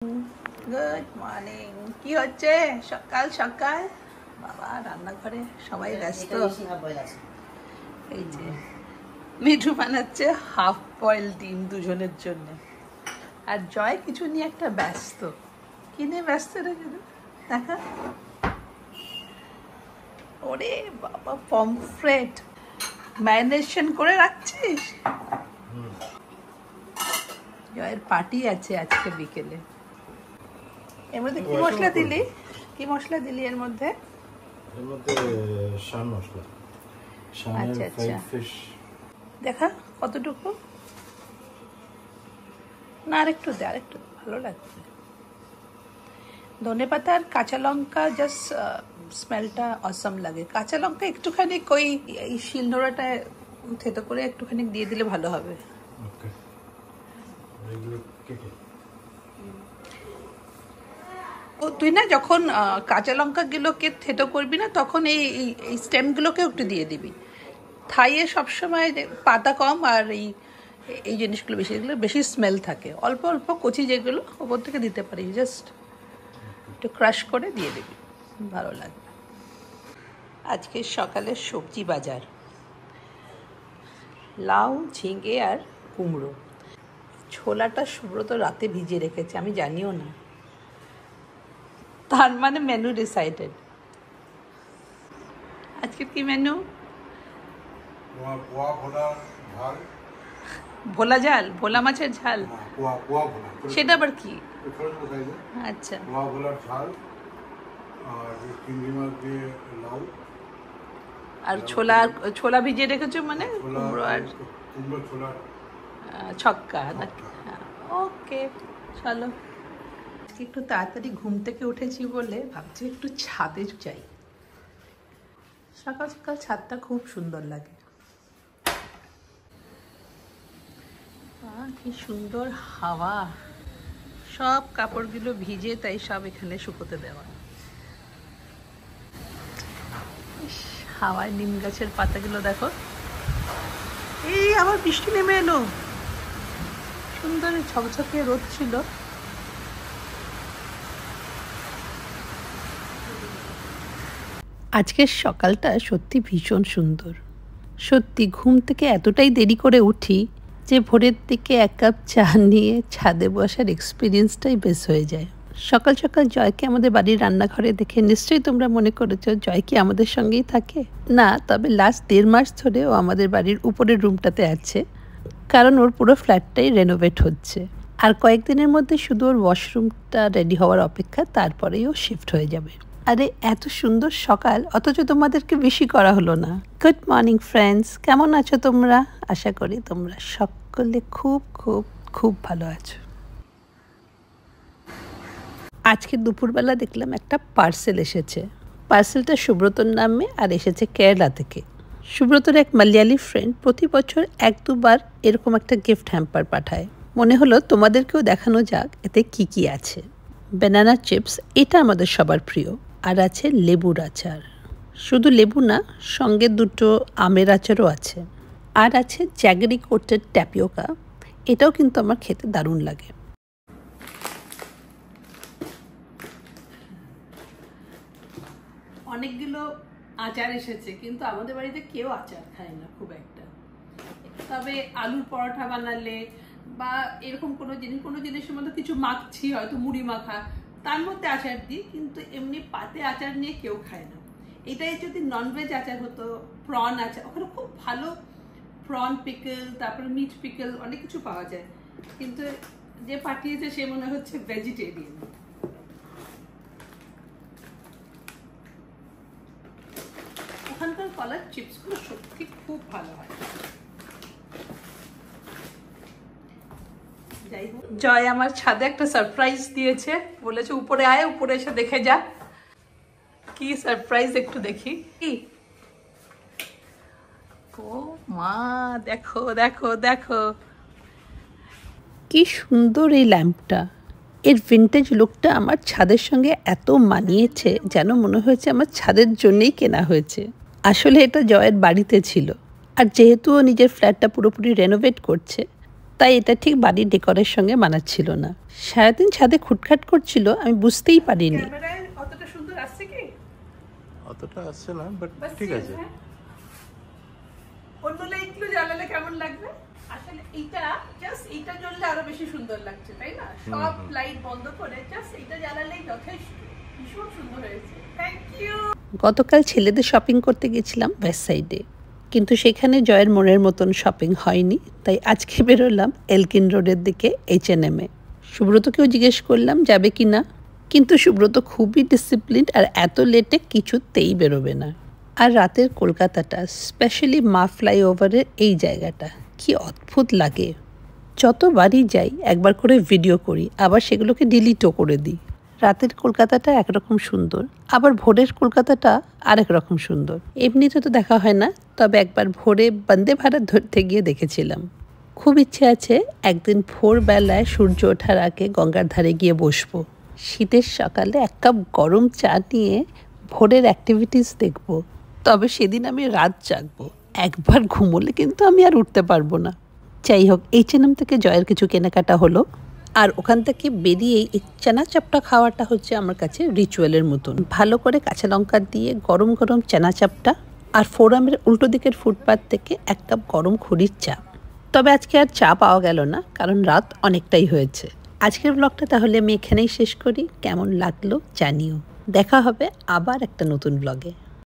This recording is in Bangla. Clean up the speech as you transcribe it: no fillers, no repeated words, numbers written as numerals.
Good morning. কি হচ্ছে সকাল সকাল? বাবা রান্নাঘরে সবাই ব্যস্ত। এই যে মিঠু বানাচ্ছে হাফ বয়েল ডিম দুজনের জন্য, আর জয় কিছু নিয়ে একটা ব্যস্ত। কি নিয়ে ব্যস্ত রে দেখা? ওরে বাবা, পমফ্রেট ম্যারিনেশন করে রাখছিস? জয়ের পার্টি আছে আজকে বিকেলে। এর মধ্যে কি মশলা দিলি? কি মশলা দিলি এর মধ্যে? এর মধ্যে শান মশলা, আচ্ছা আচ্ছা, দেখা কতটুকু? না আরেকটু দে, আরেকটু ভালো লাগবে। ধনেপাতা আর কাঁচা লঙ্কা জাস্ট স্মেলটা অসম লাগে। কাঁচা লঙ্কা একটুখানি এই শিলনোড়াটায় থেতো করে একটুখানি দিয়ে দিলে ভালো হবে। তুই না যখন কাঁচা লঙ্কাগুলোকে থেতো করবি না, তখন এই স্টেমগুলোকে একটু দিয়ে দিবি। থাইয়ে সবসময় পাতা কম আর এই জিনিসগুলো বেশি, এগুলো বেশি স্মেল থাকে। অল্প অল্প কচি যেগুলো ওপর থেকে দিতে পারি, জাস্ট একটু ক্রাশ করে দিয়ে দিবি, ভালো লাগবে। আজকে সকালে সবজি বাজার, লাউ, ঝিঙে আর কুমড়ো। ছোলাটা সুব্রত রাতে ভিজিয়ে রেখেছে, আমি জানিও না। তার মানে মেনু ডিসাইডেড। আজকে কি মেনু? ভোলা ঝাল, ভোলা মাছের ঝাল। সেটা আবার কি? আচ্ছা, আর ছোলা ভিজিয়ে রেখেছো মানে কুমড়ো আর ছক্কা নাকি? ওকে চলো। একটু তাড়াতাড়ি ঘুম থেকে উঠেছি বলে ভাবছি একটু ছাদে যাই। সকাল সকাল ছাদটা খুব সুন্দর লাগে। কি সুন্দর হাওয়া, সব কাপড়গুলো ভিজে তাই সব এখানে শুকোতে দেওয়া। হাওয়ায় নিম গাছের পাতাগুলো দেখো। এই আবার বৃষ্টি নেমে এলো, সুন্দর ঝকঝকে রোদ ছিল। আজকের সকালটা সত্যি ভীষণ সুন্দর। সত্যি ঘুম থেকে এতটাই দেরি করে উঠি যে ভোরের দিকে এক কাপ চা নিয়ে ছাদে বসার এক্সপিরিয়েন্সটাই বেশ হয়ে যায়। সকাল সকাল জয়কে আমাদের বাড়ির রান্নাঘরে দেখে নিশ্চয়ই তোমরা মনে করেছো জয় কি আমাদের সঙ্গেই থাকে? না, তবে লাস্ট 1.5 মাস ধরে ও আমাদের বাড়ির উপরের রুমটাতে আছে, কারণ ওর পুরো ফ্ল্যাটটাই রেনোভেট হচ্ছে। আর কয়েকদিনের মধ্যে শুধু ওর ওয়াশরুমটা রেডি হওয়ার অপেক্ষা, তারপরেই ও শিফট হয়ে যাবে। আরে এত সুন্দর সকাল, অথচ তোমাদেরকে বেশি করা হলো না। গুড মর্নিং ফ্রেন্ডস, কেমন আছো তোমরা? আশা করি তোমরা সকলে খুব খুব খুব ভালো আছো। আজকে দুপুরবেলা দেখলাম একটা পার্সেল এসেছে। পার্সেলটা সুব্রতর নামে আর এসেছে কেরালা থেকে। সুব্রতর এক মালয়ালি ফ্রেন্ড প্রতি বছর 1-2 বার এরকম একটা গিফট হ্যাম্পার পাঠায়। মনে হলো তোমাদেরকেও দেখানো যাক এতে কি কি আছে। ব্যানানা চিপস, এটা আমাদের সবার প্রিয়। আর আছে লেবুর আচার, শুধু লেবু না, সঙ্গে 2টো আমের আচারও আছে। আর আছে জ্যাগরি কোটেড ট্যাপিওকা, এটাও কিন্তু আমার খেতে দারুণ লাগে। অনেকগুলো আচার এসেছে, কিন্তু আমাদের বাড়িতে কেউ আচার খায় না খুব একটা। তবে আলুর পরোটা বানালে বা এরকম কোনো জিনিসের মধ্যে কিছু মাখছি, হয়তো মুড়ি মাখা, তার মধ্যে আচার দিই, কিন্তু এমনি পাতে আচার নিয়ে কেউ খায় না। এটাই যদি ননভেজ আচার হতো, প্রন আচার, ওখানে খুব ভালো প্রন পিকল, তারপরে মিট পিকল, অনেক কিছু পাওয়া যায়, কিন্তু যে পাঠিয়েছে সে মনে হচ্ছে ভেজিটেরিয়ান। ওখানকার কলার চিপসগুলো সত্যি খুব ভালো হয়। জয় আমার ছাদে একটা সারপ্রাইজ দিয়েছে, বলেছে উপরে আয়, উপরে এসে দেখে যা। কি সারপ্রাইজ একটু দেখি। কি? ও মা, দেখো দেখো দেখো কি সুন্দর এই ল্যাম্পটা। এর ভিন্টেজ লুকটা আমার ছাদের সঙ্গে এত মানিয়েছে, যেন মনে হয়েছে আমার ছাদের জন্যই কেনা হয়েছে। আসলে এটা জয়ের বাড়িতে ছিল, আর যেহেতু ও নিজের ফ্ল্যাটটা পুরোপুরি রেনোভেট করছে, তাই এটা ঠিক বাড়ির ডেকোরের সঙ্গে মানাচ্ছিল না। সারাদিন ছাদে খুটখাট করছিল, আমি বুঝতেই পারিনি। অতটা সুন্দর আসছে কি? অতটা আসছে না, বাট ঠিক আছে। অন্য লাইটগুলো জ্বালালে কেমন লাগবে? আসলে এইটা জাস্ট এইটা জ্বললে আরো বেশি সুন্দর লাগছে, তাই না? সব লাইট বন্ধ করে জাস্ট এইটা জ্বালালেই যথেষ্ট। ভীষণ সুন্দর হয়েছে, থ্যাংক ইউ। গতকাল ছেলেদের শপিং করতে গেছিলাম ওয়েস্ট সাইডে, কিন্তু সেখানে জয়ের মনের মতন শপিং হয়নি। তাই আজকে বেরোলাম এলকিন রোডের দিকে H&M-এ। সুব্রতকেও জিজ্ঞেস করলাম যাবে কি না, কিন্তু সুব্রত খুবই ডিসিপ্লিন আর এত লেটে কিছুতেই বেরোবে না। আর রাতের কলকাতাটা, স্পেশালি মা ফ্লাইওভারের এই জায়গাটা কি অদ্ভুত লাগে। যতবারই যাই একবার করে ভিডিও করি, আবার সেগুলোকে ডিলিটও করে দিই। রাতের কলকাতাটা একরকম সুন্দর, আবার ভোরের কলকাতাটা আরেক রকম সুন্দর। এমনিতে তো দেখা হয় না, তবে একবার ভোরে বন্দে ভারত ধরতে গিয়ে দেখেছিলাম। খুব ইচ্ছে আছে একদিন ভোরবেলায় সূর্য ওঠার আগে গঙ্গার ধারে গিয়ে বসবো, শীতের সকালে এক কাপ গরম চা নিয়ে ভোরের অ্যাক্টিভিটিস দেখব। তবে সেদিন আমি রাত জাগবো, একবার ঘুমোলে কিন্তু আমি আর উঠতে পারবো না। যাই হোক, H&M থেকে জয়ের কিছু কেনাকাটা হলো, আর ওখান থেকে বেরিয়েই এই চানা চাপটা খাওয়াটা হচ্ছে আমার কাছে রিচুয়ালের মতন। ভালো করে কাঁচা লঙ্কা দিয়ে গরম গরম চানা চাপটা, আর ফোরামের উল্টো দিকের ফুটপাত থেকে এক কাপ গরম খড়ির চা। তবে আজকে আর চা পাওয়া গেল না, কারণ রাত অনেকটাই হয়েছে। আজকের ব্লগটা তাহলে আমি এখানেই শেষ করি। কেমন লাগলো জানিও। দেখা হবে আবার একটা নতুন ব্লগে।